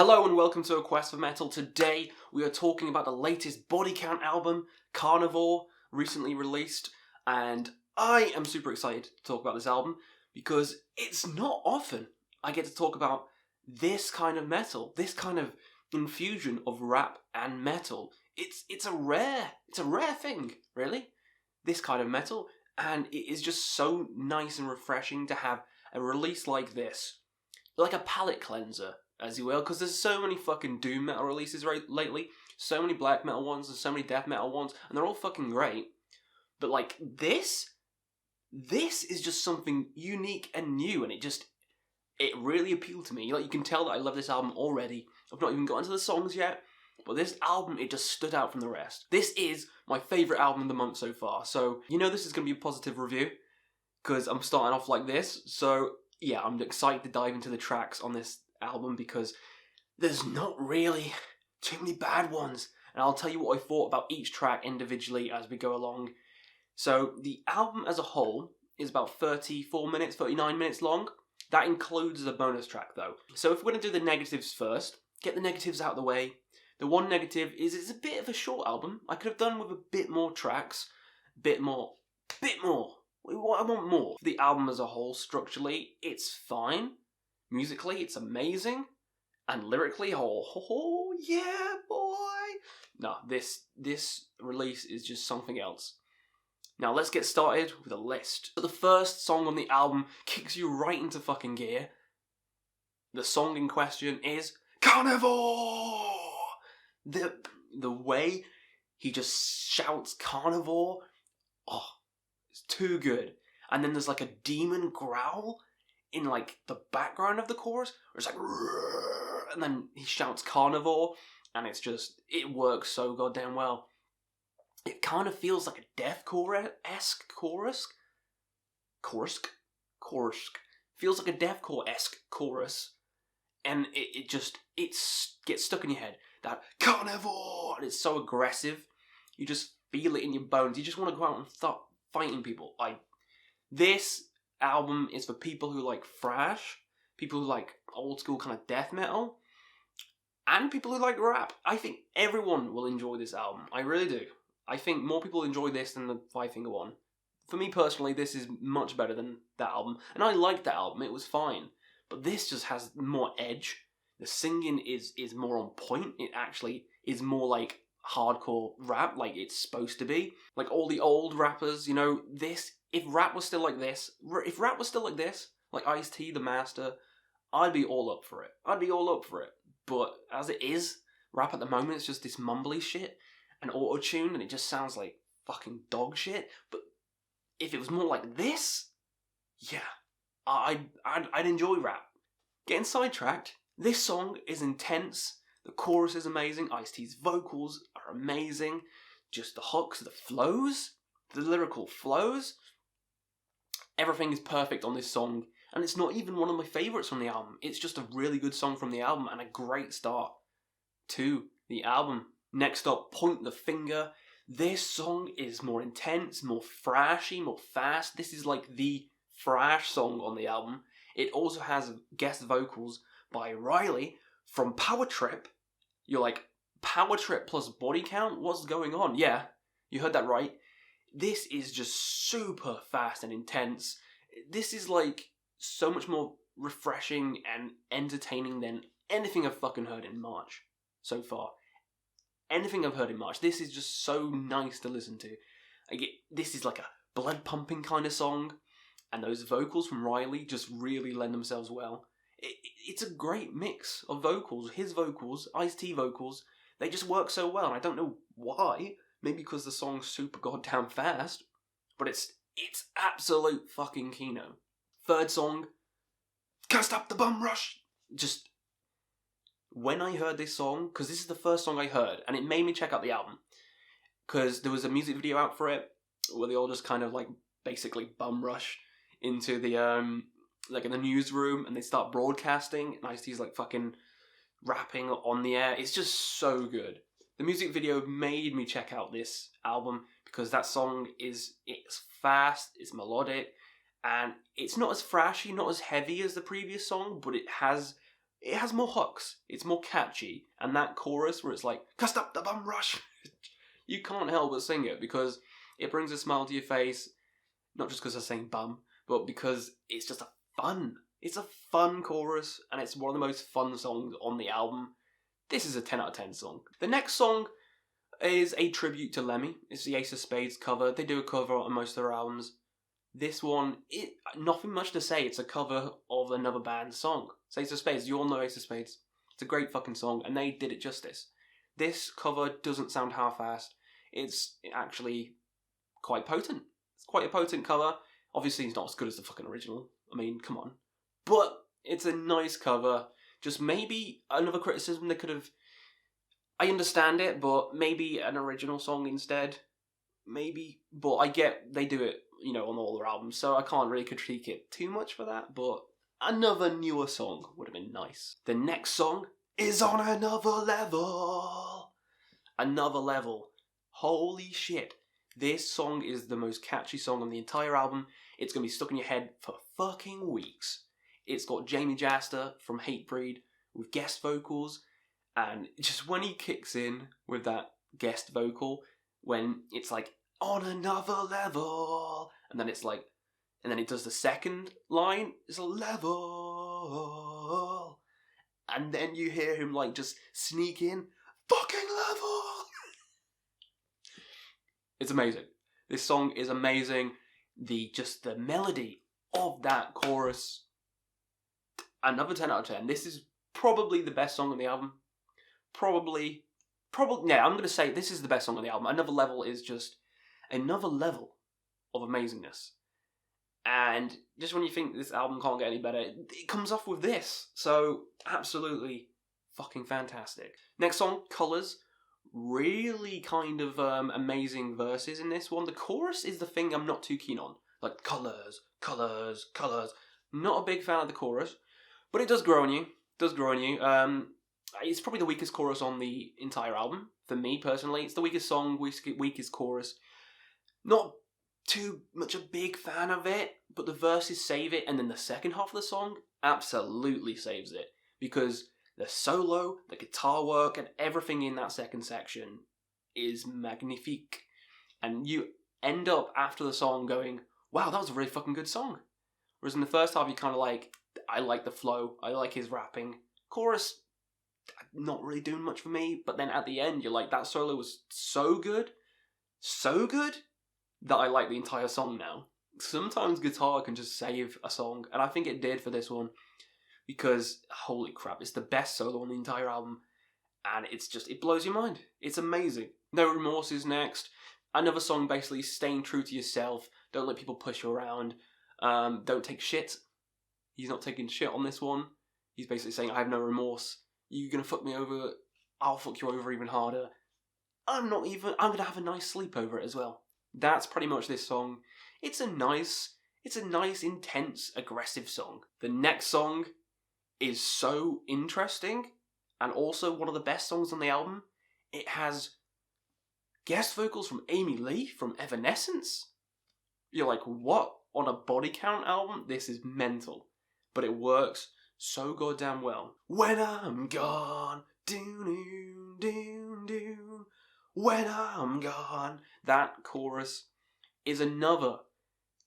Hello and welcome to A Quest for Metal. Today we are talking about the latest Body Count album, Carnivore, recently released, and I am super excited to talk about this album because it's not often I get to talk about this kind of metal, this kind of infusion of rap and metal. It's a rare thing, really, this kind of metal, and it is just so nice and refreshing to have a release like this, like a palate cleanser, as you will, because there's so many fucking doom metal releases lately, so many black metal ones and so many death metal ones, and they're all fucking great. But like this is just something unique and new, and it really appealed to me. Like, you can tell that I love this album already. I've not even gotten to the songs yet, but this album, it just stood out from the rest. This is my favourite album of the month so far, so you know this is going to be a positive review, because I'm starting off like this, so yeah, I'm excited to dive into the tracks on this album because there's not really too many bad ones, and I'll tell you what I thought about each track individually as we go along. So the album as a whole is about 39 minutes long. That includes a bonus track though. So if we're going to do the negatives first, get the negatives out of the way. The one negative is it's a bit of a short album. I could have done with a bit more tracks, bit more. I want more. The album as a whole, structurally, it's fine. Musically, it's amazing. And lyrically, oh yeah, boy. No, this release is just something else. Now, let's get started with a list. The first song on the album kicks you right into fucking gear. The song in question is Carnivore! The way he just shouts Carnivore, oh, it's too good. And then there's like a demon growl in like the background of the chorus, where it's like, and then he shouts Carnivore, and it works so goddamn well. It kind of feels like a deathcore-esque chorus. Feels like a deathcore-esque chorus, and it gets stuck in your head. That Carnivore, and it's so aggressive. You just feel it in your bones. You just want to go out and start fighting people. This album is for people who like thrash, people who like old school kind of death metal, and people who like rap. I think everyone will enjoy this album. I really do. I think more people enjoy this than the Five Finger one. For me personally, this is much better than that album, and I liked that album. It was fine, but this just has more edge. The singing is more on point. It actually is more like hardcore rap, like it's supposed to be. Like all the old rappers, you know, if rap was still like this, like Ice-T, The Master, I'd be all up for it. But as it is, rap at the moment is just this mumbly shit and auto-tune, and it just sounds like fucking dog shit. But if it was more like this, yeah, I'd enjoy rap. Getting sidetracked, this song is intense. The chorus is amazing. Ice-T's vocals are amazing. Just the hooks, the flows, the lyrical flows. Everything is perfect on this song. And it's not even one of my favourites from the album. It's just a really good song from the album and a great start to the album. Next up, Point the Finger. This song is more intense, more thrashy, more fast. This is like the thrash song on the album. It also has guest vocals by Riley from Power Trip. You're like, Power Trip plus Body Count? What's going on? Yeah, you heard that right. This is just super fast and intense. This is like so much more refreshing and entertaining than anything I've fucking heard in March so far. Anything I've heard in March. This is just so nice to listen to. This is like a blood pumping kind of song, and those vocals from Riley just really lend themselves well. It's a great mix of vocals. His vocals, Ice-T vocals, they just work so well, and I don't know why. Maybe because the song's super goddamn fast, but it's absolute fucking kino. Third song, Can't Stop the Bum Rush. Just, when I heard this song, because this is the first song I heard, and it made me check out the album, because there was a music video out for it, where they all just kind of like basically bum rush into the like in the newsroom, and they start broadcasting, and Ice-T's like fucking rapping on the air. It's just so good. The music video made me check out this album because that song it's fast, it's melodic, and it's not as thrashy, not as heavy as the previous song, but it has it has more hooks. It's more catchy. And that chorus where it's like, "Cust up the bum rush," you can't help but sing it because it brings a smile to your face. Not just because I'm saying bum, but because it's just it's a fun chorus, and it's one of the most fun songs on the album. This is a 10 out of 10 song. The next song is a tribute to Lemmy. It's the Ace of Spades cover. They do a cover on most of their albums. This one, nothing much to say. It's a cover of another band's song. It's Ace of Spades. You all know Ace of Spades. It's a great fucking song, and they did it justice. This cover doesn't sound half-assed. It's actually quite potent. It's quite a potent cover. Obviously, it's not as good as the fucking original. I mean, come on. But it's a nice cover. Just maybe another criticism they could have... I understand it, but maybe an original song instead. Maybe. But I get they do it, on all their albums, so I can't really critique it too much for that, but another newer song would have been nice. The next song is On Another Level. Another Level. Holy shit. This song is the most catchy song on the entire album. It's going to be stuck in your head for fucking weeks. It's got Jamie Jaster from Hatebreed with guest vocals, and just when he kicks in with that guest vocal, when it's like, on another level, and then it's like, and then it does the second line, it's a level, and then you hear him like just sneak in, fucking level. It's amazing. This song is amazing. The melody of that chorus, another 10 out of 10. This is probably the best song on the album. Probably, yeah, I'm going to say this is the best song on the album. Another Level is just another level of amazingness. And just when you think this album can't get any better, it comes off with this. So, absolutely fucking fantastic. Next song, Colours. Really kind of amazing verses in this one. The chorus is the thing I'm not too keen on. Like, colours, colours, colours. Not a big fan of the chorus, but it does grow on you. It's probably the weakest chorus on the entire album, for me personally. It's the weakest song, weakest chorus. Not too much a big fan of it, but the verses save it, and then the second half of the song absolutely saves it. Because the solo, the guitar work, and everything in that second section is magnifique. And you end up after the song going, wow, that was a really fucking good song. Whereas in the first half, you're kind of like, I like the flow, I like his rapping. Chorus, not really doing much for me, but then at the end, you're like, that solo was so good, that I like the entire song now. Sometimes guitar can just save a song, and I think it did for this one, because, holy crap, it's the best solo on the entire album, and it blows your mind. It's amazing. No Remorse is next. Another song basically staying true to yourself, don't let people push you around, don't take shit. He's not taking shit on this one. He's basically saying, I have no remorse. You're gonna fuck me over, I'll fuck you over even harder. I'm gonna have a nice sleep over it as well. That's pretty much this song. It's a nice, intense, aggressive song. The next song is so interesting, and also one of the best songs on the album. It has guest vocals from Amy Lee from Evanescence. You're like, what? On a body count album? This is mental. But it works so goddamn well. When I'm gone, do-do-do-do. When I'm gone. That chorus is another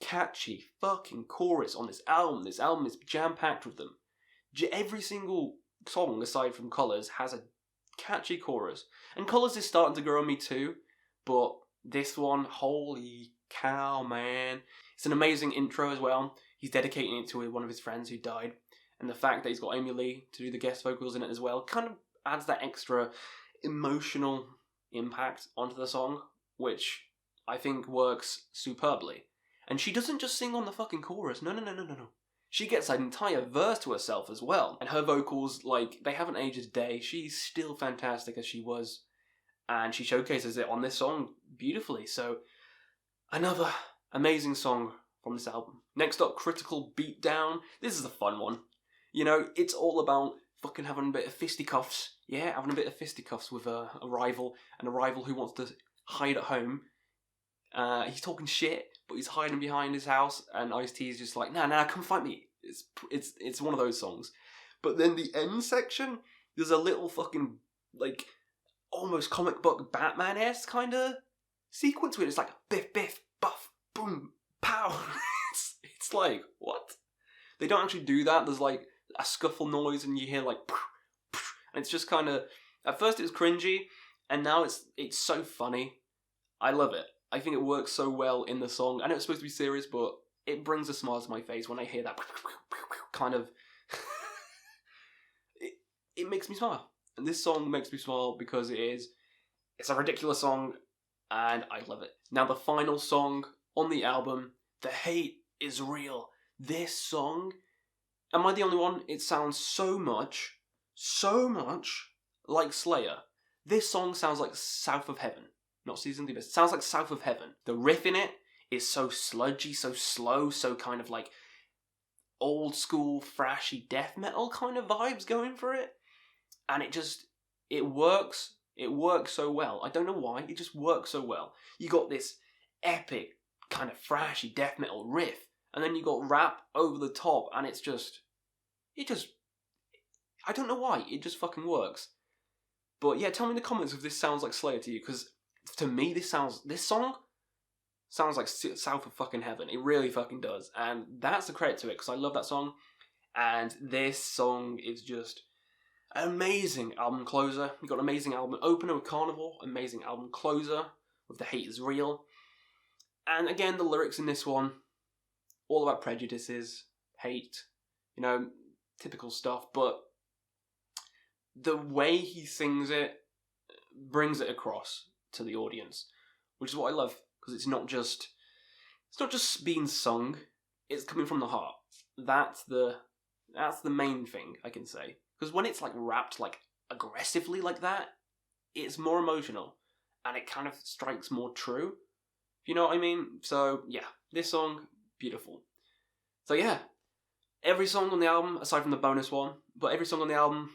catchy fucking chorus on this album. This album is jam-packed with them. Every single song, aside from Colours, has a catchy chorus. And Colours is starting to grow on me too, but this one, holy cow, man. It's an amazing intro as well. He's dedicating it to one of his friends who died. And the fact that he's got Amy Lee to do the guest vocals in it as well kind of adds that extra emotional impact onto the song, which I think works superbly. And she doesn't just sing on the fucking chorus. No. She gets an entire verse to herself as well. And her vocals, they haven't aged a day. She's still fantastic as she was. And she showcases it on this song beautifully. So, another amazing song from this album. Next up, Critical Beatdown. This is a fun one. It's all about fucking having a bit of fisticuffs. Yeah, having a bit of fisticuffs with a rival. And a rival who wants to hide at home. He's talking shit, but he's hiding behind his house, and Ice-T is just like, nah, come fight me. It's one of those songs. But then the end section, there's a little fucking, like, almost comic book Batman-esque kind of sequence where it's like biff, biff, buff, boom, pow. It's like, what? They don't actually do that. There's like a scuffle noise and you hear like, and it's just kind of, at first it was cringy, and now it's so funny. I love it. I think it works so well in the song. I know it's supposed to be serious, but it brings a smile to my face when I hear that kind of, it makes me smile. And this song makes me smile because it's a ridiculous song, and I love it. Now the final song on the album, The Hate Is Real. This song, am I the only one? It sounds so much like Slayer. This song sounds like South of Heaven. Not Season of the Abyss. It sounds like South of Heaven. The riff in it is so sludgy, so slow, so kind of like old school, thrashy death metal kind of vibes going for it. And it works. It works so well. I don't know why. It just works so well. You got this epic kind of thrashy death metal riff, and then you got rap over the top, and it just, I don't know why. It just fucking works. But yeah, tell me in the comments if this sounds like Slayer to you, because to me, this song sounds like South of fucking Heaven. It really fucking does. And that's the credit to it, because I love that song. And this song is just an amazing album closer. You've got an amazing album opener with Carnivore, amazing album closer with The Hate Is Real. And again, the lyrics in this one, all about prejudices, hate, typical stuff. But the way he sings it brings it across to the audience, which is what I love, because it's not just being sung, it's coming from the heart. That's the main thing I can say, because when it's like rapped like aggressively like that, it's more emotional and it kind of strikes more true, if you know what I mean. So yeah, this song, beautiful. So yeah, every song on the album, aside from the bonus one, but every song on the album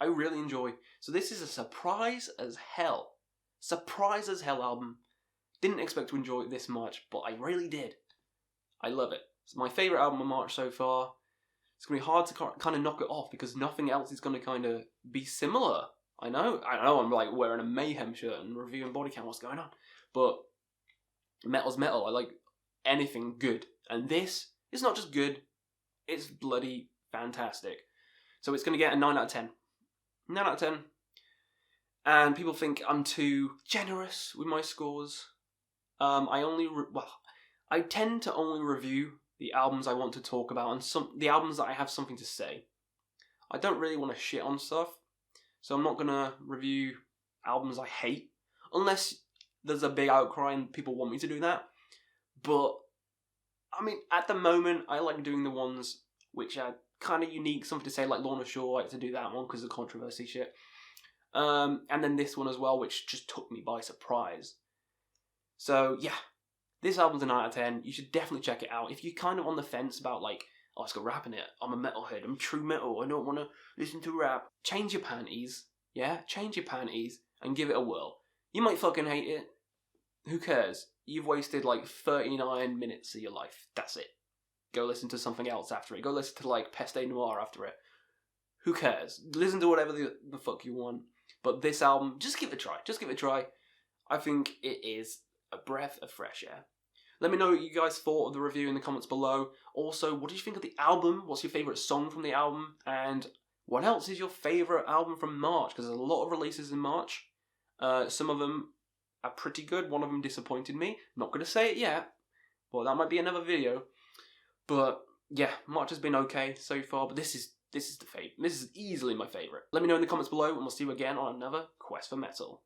I really enjoy. So this is a surprise as hell album. Didn't expect to enjoy it this much, but I really did. I love it. It's my favourite album of March so far. It's going to be hard to kind of knock it off because nothing else is going to kind of be similar. I know I'm like wearing a Mayhem shirt and reviewing Body Count, what's going on? But metal's metal. I like anything good. And this is not just good, it's bloody fantastic. So it's going to get a 9 out of 10. 9 out of 10. And people think I'm too generous with my scores. I tend to only review the albums I want to talk about and the albums that I have something to say. I don't really want to shit on stuff, so I'm not going to review albums I hate, unless there's a big outcry and people want me to do that. But, I mean, at the moment, I like doing the ones which are kind of unique, something to say, like Lorna Shore. I like to do that one because of the controversy shit. And then this one as well, which just took me by surprise. So, yeah, this album's a 9 out of 10. You should definitely check it out. If you're kind of on the fence about, like, oh, it's got rap in it, I'm a metalhead, I'm true metal, I don't want to listen to rap, change your panties, yeah? Change your panties and give it a whirl. You might fucking hate it. Who cares? You've wasted, like, 39 minutes of your life. That's it. Go listen to something else after it. Go listen to, like, Peste Noir after it. Who cares? Listen to whatever the fuck you want. But this album, just give it a try. Just give it a try. I think it is a breath of fresh air. Let me know what you guys thought of the review in the comments below. Also, what did you think of the album? What's your favourite song from the album? And what else is your favourite album from March? Because there's a lot of releases in March. Some of them are pretty good. One of them disappointed me. I'm not going to say it yet. But that might be another video. But yeah, March has been okay so far. But this is the favourite. This is easily my favourite. Let me know in the comments below, and we'll see you again on another Quest for Metal.